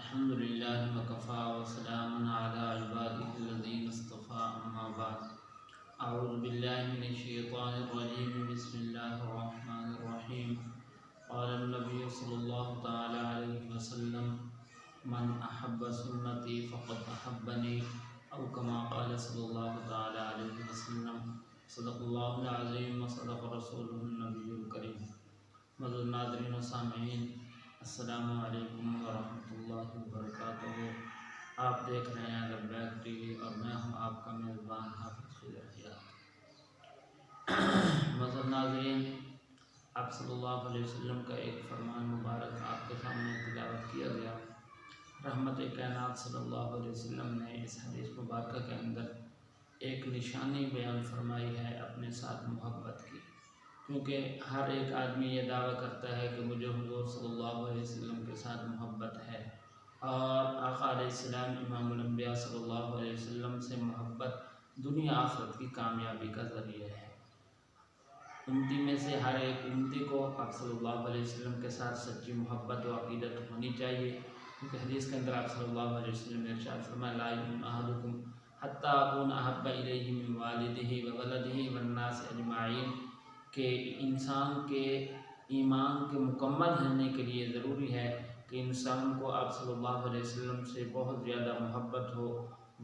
الحمد لله وكفى وسلام على عباده الذين اصطفى أما بعد أعوذ بالله من الشيطان الرجيم بسم الله الرحمن الرحيم قال النبي صلى الله تعالى عليه وسلم من أحب سنتي فقد أحبني أو كما قال صلى الله تعالى عليه وسلم صدق الله العظيم وصدق رسوله النبي الكريم معزز ناظرین و سامعین، السلام علیکم ورحمۃ اللہ وبرکاتہ۔ آپ دیکھ رہے ہیں لبیک ٹی وی اور میں ہوں آپ کا میزبان حافظ خضر حیات۔ معزز ناظرین، آپ صلی اللہ علیہ وسلم کا ایک فرمان مبارک آپ کے سامنے تلاوت کیا گیا۔ رحمت کائنات صلی اللہ علیہ وسلم نے اس حدیث مبارکہ کے اندر ایک نشانی بیان فرمائی ہے اپنے ساتھ محبت کی، کیونکہ ہر ایک آدمی یہ دعویٰ کرتا ہے کہ مجھے حضور صلی اللہ علیہ وسلم کے ساتھ محبت ہے، اور آقا علیہ السلام امام الانبیاء صلی اللہ علیہ وسلم سے محبت دنیا آخرت کی کامیابی کا ذریعہ ہے۔ امتی میں سے ہر ایک امتی کو آپ صلی اللہ علیہ وسلم کے ساتھ سچی محبت و عقیدت ہونی چاہیے، کیونکہ حدیث کے اندر آپ صلی اللہ علیہ وسلم نے ارشاد فرمایا لا یؤمن احدکم حتی اکون احب الیہ من والدہ وولدہ والناس اجمعین، کہ انسان کے ایمان کے مکمل ہونے کے لیے ضروری ہے کہ انسان کو آپ صلی اللہ علیہ وسلم سے بہت زیادہ محبت ہو،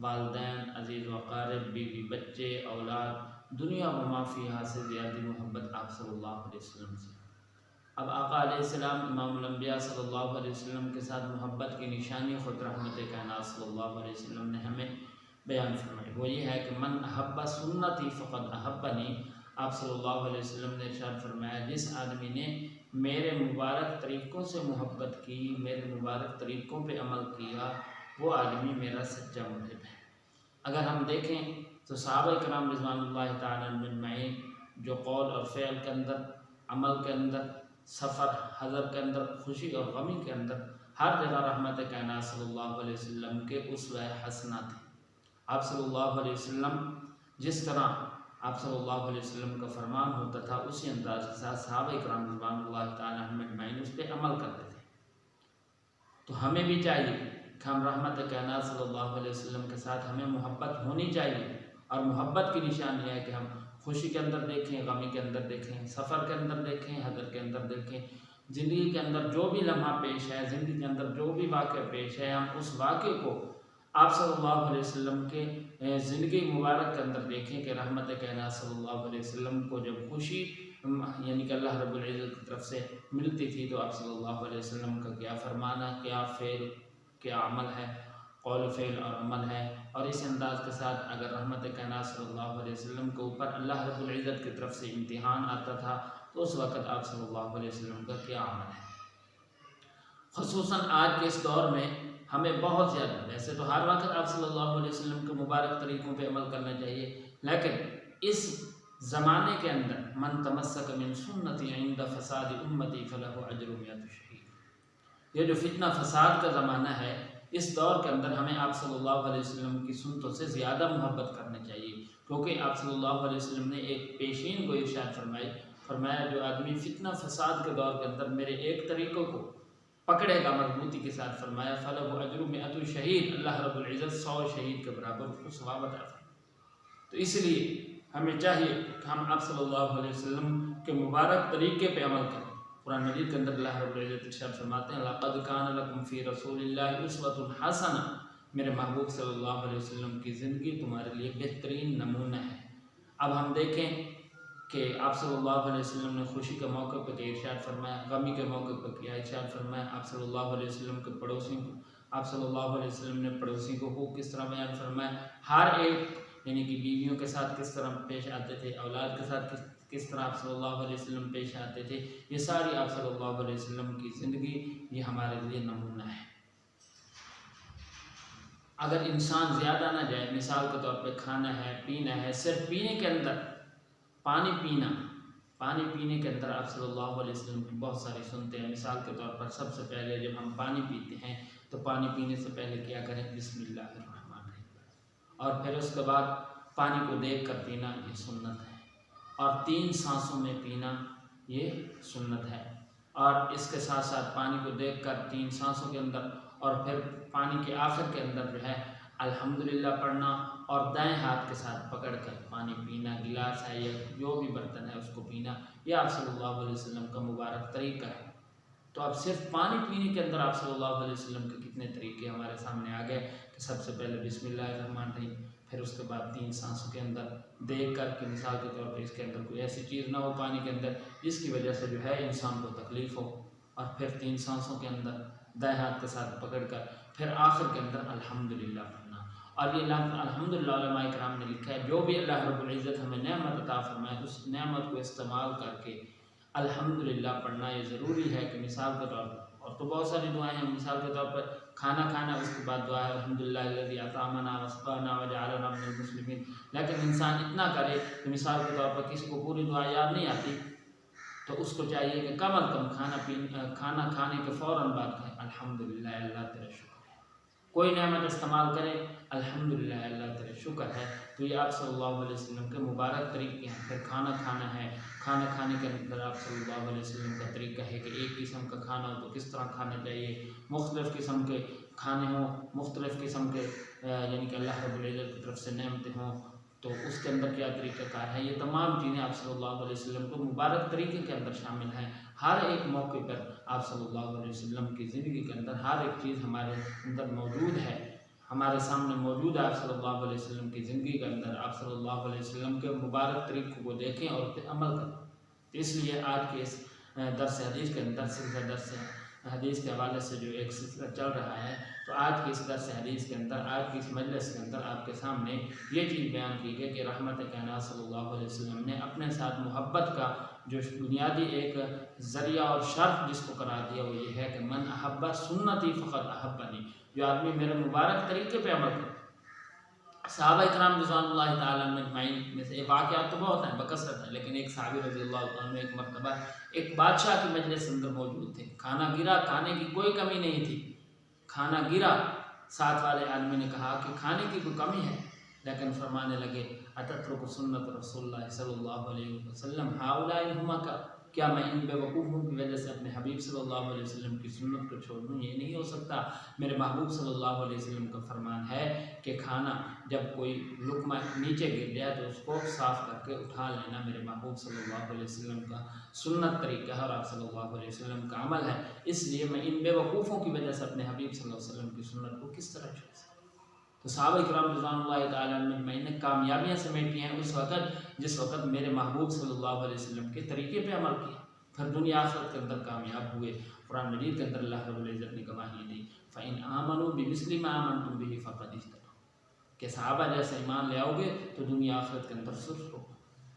والدین، عزیز و اقارب، بیوی، بچے، اولاد، دنیا و ما فیہا سے زیادہ محبت آپ صلی اللہ علیہ وسلم سے۔ اب آقا علیہ السلام امام الانبیاء صلی اللہ علیہ وسلم کے ساتھ محبت کی نشانی خود رحمت کائنات صلی اللہ علیہ وسلم نے ہمیں بیان فرمائی، وہ یہ ہے کہ من احب سنتی فقد احبنی۔ آپ صلی اللہ علیہ وسلم نے ارشاد فرمایا جس آدمی نے میرے مبارک طریقوں سے محبت کی، میرے مبارک طریقوں پہ عمل کیا، وہ آدمی میرا سچا محب ہے۔ اگر ہم دیکھیں تو صحابہ کرام رضوان اللہ تعالیٰ عنہم اجمعین جو قول اور فعل کے اندر، عمل کے اندر، سفر حضر کے اندر، خوشی اور غمی کے اندر، ہر جگہ رحمت کائنات صلی اللہ علیہ وسلم کے اسوہ حسنہ تھے۔ آپ صلی اللہ علیہ وسلم جس طرح آپ صلی اللہ علیہ وسلم کا فرمان ہوتا تھا، اسی انداز کے ساتھ صحابہ کرام رضوان اللہ تعالیٰ عنہم اجمعین اس پہ عمل کرتے تھے۔ تو ہمیں بھی چاہیے کہ ہم رحمت کائنات صلی اللہ علیہ وسلم کے ساتھ ہمیں محبت ہونی چاہیے، اور محبت کی نشانی ہے کہ ہم خوشی کے اندر دیکھیں، غمی کے اندر دیکھیں، سفر کے اندر دیکھیں، حضر کے اندر دیکھیں، زندگی کے اندر جو بھی لمحہ پیش ہے، زندگی کے اندر جو بھی واقعہ پیش ہے، ہم اس واقعے کو آپ صلی اللہ علیہ وسلم کے زندگی مبارک کے اندر دیکھیں کہ رحمت کائنات صلی اللہ علیہ وسلم کو جب خوشی یعنی کہ اللہ رب العزت کی طرف سے ملتی تھی تو آپ صلی اللہ علیہ وسلم کا کیا فرمانا، کیا فعل، کیا عمل ہے، قول فعل اور عمل ہے، اور اس انداز کے ساتھ اگر رحمت کائنات صلی اللہ علیہ وسلم کے اوپر اللہ رب العزت کی طرف سے امتحان آتا تھا تو اس وقت آپ صلی اللہ علیہ وسلم کا کیا عمل ہے۔ خصوصاً آج کے اس دور میں ہمیں بہت زیادہ، ویسے تو ہر وقت آپ صلی اللہ علیہ وسلم کے مبارک طریقوں پہ عمل کرنا چاہیے، لیکن اس زمانے کے اندر من تمسک من سنتی عند فساد امتی فلہ اجر 100 شہید، یہ جو فتنہ فساد کا زمانہ ہے، اس دور کے اندر ہمیں آپ صلی اللہ علیہ وسلم کی سنتوں سے زیادہ محبت کرنی چاہیے، کیونکہ آپ صلی اللہ علیہ وسلم نے ایک پیشین کو ارشاد فرمایا جو آدمی فتنہ فساد کے دور کے اندر میرے ایک طریقوں کو پکڑے گا مضبوطی کے ساتھ، فرمایا فَلَهُ أَجْرُ 100 شہید، اللہ رب العزت 100 شہید کے برابر اس کو ثواب عطا فرمائے۔ تو اس لیے ہمیں چاہیے کہ ہم آپ صلی اللہ علیہ وسلم کے مبارک طریقے پہ عمل کریں۔ قرآن مجید کے اندر اللہ رب العزت ارشاد فرماتے ہیں لَقَدْ كَانَ لَكُمْ فِي رَسُولِ اللَّهِ أُسْوَةٌ حَسَنَةٌ، میرے محبوب صلی اللہ علیہ وسلم کی زندگی تمہارے لیے بہترین نمونہ ہے۔ اب ہم دیکھیں کہ آپ صلی اللہ علیہ وسلم نے خوشی کے موقع پہ کیا ارشاد فرمایا، غمی کے موقع پہ کیا ارشاد فرمایا، آپ صلی اللہ علیہ وسلم کے پڑوسیوں کو، آپ صلی اللہ علیہ وسلم نے پڑوسی کو حقوق کس طرح بیان فرمایا، ہر ایک یعنی کہ بیویوں کے ساتھ کس طرح پیش آتے تھے، اولاد کے ساتھ کس طرح آپ صلی اللہ علیہ وسلم پیش آتے تھے، یہ ساری آپ صلی اللہ علیہ وسلم کی زندگی یہ ہمارے لیے نمونہ ہے۔ اگر انسان زیادہ نہ جائے، مثال کے طور پہ کھانا ہے، پینا ہے، صرف پینے کے اندر پانی پینے کے اندر آپ صلی اللہ علیہ وسلم کی بہت ساری سنتے ہیں۔ مثال کے طور پر سب سے پہلے جب ہم پانی پیتے ہیں تو پانی پینے سے پہلے کیا کریں، بسم اللہ الرحمن الرحیم، اور پھر اس کے بعد پانی کو دیکھ کر پینا، یہ سنت ہے، اور 3 سانسوں میں پینا یہ سنت ہے۔ اور اس کے ساتھ ساتھ پانی کو دیکھ کر 3 سانسوں کے اندر اور پھر پانی کے آخر کے اندر جو ہے الحمدللہ پڑھنا اور دائیں ہاتھ کے ساتھ پکڑ کر پانی پینا، گلاس ہے یا جو بھی برتن ہے اس کو پینا، یہ آپ صلی اللہ علیہ وسلم کا مبارک طریقہ ہے۔ تو اب صرف پانی پینے کے اندر آپ صلی اللہ علیہ وسلم کے کتنے طریقے ہمارے سامنے آ گئے کہ سب سے پہلے بسم اللہ الرحمن الرحیم، پھر اس کے بعد 3 سانسوں کے اندر دیکھ کر کہ مثال کے طور پر اس کے اندر کوئی ایسی چیز نہ ہو پانی کے اندر جس کی وجہ سے جو ہے انسان کو تکلیف ہو، اور پھر 3 سانسوں کے اندر دائیں ہاتھ کے ساتھ پکڑ کر پھر آخر کے اندر الحمدللہ پڑھنا۔ اور یہ لفظ الحمدللہ علماء کرام نے لکھا ہے جو بھی اللہ رب العزت ہمیں نعمت عطا فرمائے اس نعمت کو استعمال کر کے الحمدللہ پڑھنا یہ ضروری ہے کہ مثال کے طور پر، اور تو بہت ساری دعائیں ہیں، مثال کے طور پر کھانا کھانا اس کے بعد دعا ہے الحمدللہ الذی اطعمنا وسقانا وجعلنا من المسلمین، لیکن انسان اتنا کرے کہ مثال کے طور پر کسی کو پوری دعا یاد نہیں آتی تو اس کو چاہیے کہ کم از کم کھانا کھانے کے فوراً بعد کہیں الحمدللہ اللہ تیرا شکر ہے، کوئی نعمت استعمال کرے الحمدللہ اللہ تیرا شکر ہے۔ تو یہ آپ صلی اللہ علیہ وسلم کے مبارک طریقے ہیں۔ پھر کھانا کھانا ہے، کھانا کھانے کے اندر آپ صلی اللہ علیہ وسلم کا طریقہ ہے کہ ایک قسم کا کھانا ہو تو کس طرح کھانا چاہیے، مختلف قسم کے کھانے ہوں، مختلف قسم کے یعنی کہ اللہ رب العزت کی طرف سے نعمتیں ہوں تو اس کے اندر کیا طریقہ کار ہے، یہ تمام چیزیں آپ صلی اللہ علیہ وسلم کو مبارک طریقے کے اندر شامل ہیں۔ ہر ایک موقع پر آپ صلی اللہ علیہ وسلم کی زندگی کے اندر ہر ایک چیز ہمارے اندر موجود ہے، ہمارے سامنے موجود ہے۔ آپ صلی اللہ علیہ وسلم کی زندگی کے اندر آپ صلی اللہ علیہ وسلم کے مبارک طریقوں کو دیکھیں اور پھر عمل کریں۔ اس لیے آج کے اس درس حدیث کے اندر سلسلہ درس حدیث کے حوالے سے جو ایک سلسلہ چل رہا ہے، تو آج کے اس درس حدیث کے اندر، آج کی اس مجلس کے اندر آپ کے سامنے یہ چیز بیان کی گئی کہ رحمت کائنات صلی اللہ علیہ وسلم نے اپنے ساتھ محبت کا جو بنیادی ایک ذریعہ اور شرط جس کو قرار دیا وہ یہ ہے کہ من احب سنتی فقط احبنی، جو آدمی میرے مبارک طریقے پہ عمل کرے۔ صحابہ کرام رضوان اللہ تعالیٰ عنہ اجمعین میں سے واقعات تو بہت ہیں، بکثرت ہیں، لیکن ایک صحابی رضی اللہ عنہ ایک مرتبہ ایک بادشاہ کی مجلس اندر موجود تھے، کھانا گرا، کھانے کی کوئی کمی نہیں تھی، کھانا گرا، ساتھ والے آدمی نے کہا کہ کھانے کی کوئی کمی ہے، لیکن فرمانے لگے اتترک سنت رسول اللہ صلی اللہ علیہ وسلم ہؤلاء الہمک، کیا میں ان بے وقوفوں کی وجہ سے اپنے حبیب صلی اللہ علیہ وسلم کی سنت کو چھوڑ دوں؟ یہ نہیں ہو سکتا۔ میرے محبوب صلی اللہ علیہ وسلم کا فرمان ہے کہ کھانا جب کوئی لقمہ نیچے گر جائے تو اس کو صاف کر کے اٹھا لینا میرے محبوب صلی اللہ علیہ وسلم کا سنت طریقہ ہے اور آپ صلی اللہ علیہ وسلم کا عمل ہے۔ اس لیے میں ان بے وقوفوں کی وجہ سے اپنے حبیب صلی اللہ علیہ وسلم کی سنت کو کس طرح چھوڑ سکتا؟ تو صحابہ کرام رضوان اللہ تعالیٰ عنہ اجمعین نے کامیابیاں سمیٹی ہیں اس وقت جس وقت میرے محبوب صلی اللہ علیہ وسلم کے طریقے پہ عمل کیا، پھر دنیا آخرت کے اندر کامیاب ہوئے۔ قرآن مجید کے اندر اللہ رب العزت نے گواہی دی فَإِنْ آمَنُوا بِمِثْلِ مَا آمَنْتُمْ بِهِ فَقَدِ اهْتَدَوْا، کہ صحابہ جیسے ایمان لے آؤ گے تو دنیا آخرت کے اندر سرخ ہو۔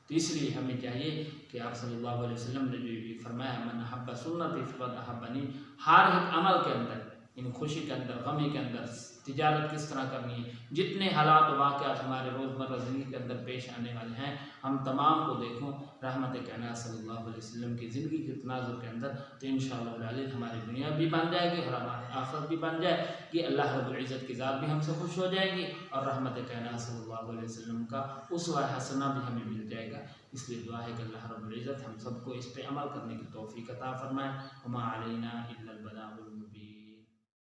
تو اس لیے ہمیں چاہیے کہ آپ صلی اللہ علیہ وسلم نے جو بھی فرمایا من احب سنتی فقد احبنی، ہر ایک عمل کے اندر، ان خوشی کے اندر، غمی کے اندر، تجارت کس طرح کرنی ہے، جتنے حالات و واقعات ہمارے روزمرہ زندگی کے اندر پیش آنے والے ہیں، ہم تمام کو دیکھوں رحمت کائنات صلی اللہ علیہ وسلم کی زندگی کے تناظر کے اندر، تو انشاءاللہ العزیز ہماری دنیا بھی بن جائے گی اور ہماری آخرت بھی بن جائے گی، اللہ رب العزت کی ذات بھی ہم سے خوش ہو جائے گی اور رحمت کائنات صلی اللہ علیہ وسلم کا اسوہ حسنہ بھی ہمیں مل جائے گا۔ اس لیے دعا ہے کہ اللہ رب العزت ہم سب کو اس پہ عمل کرنے کی توفیق عطا فرمائے۔ وما علینا الا البلاغ۔